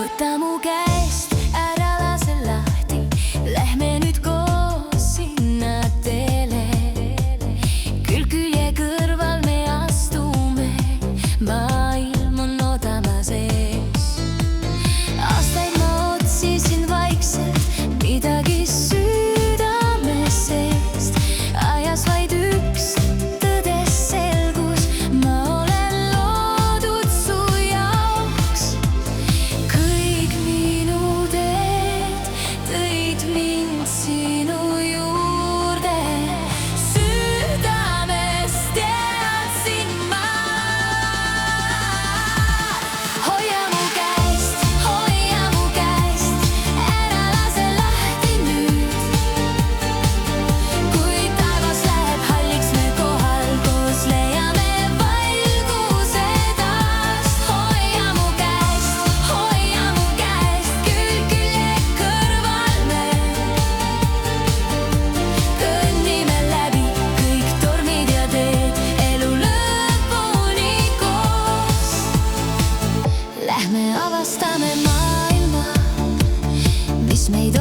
Võta mu käest, ära lase lahti, lähme nüüd koos sinna teele. Külg külje kõrval me astume, maailm on odamas ees. Aastaid ma otsisin vaikselt midagi südames seest, ajas vaid üks tõdes selgus, ma olen loodud su jaoks. Kõik minu teed tõid mind sinu juurde, südamest teadsin ma. Hoia mu käest, ära lase lahti nüüd. Kui taevas läheb halliks, me kohal koos leiame valguse taas. Hoia mu käest, külg külje kõrval me kõnnime läbi kõik tormid ja teed elu lõpuni koos. Lähme avastame maailma, mis meid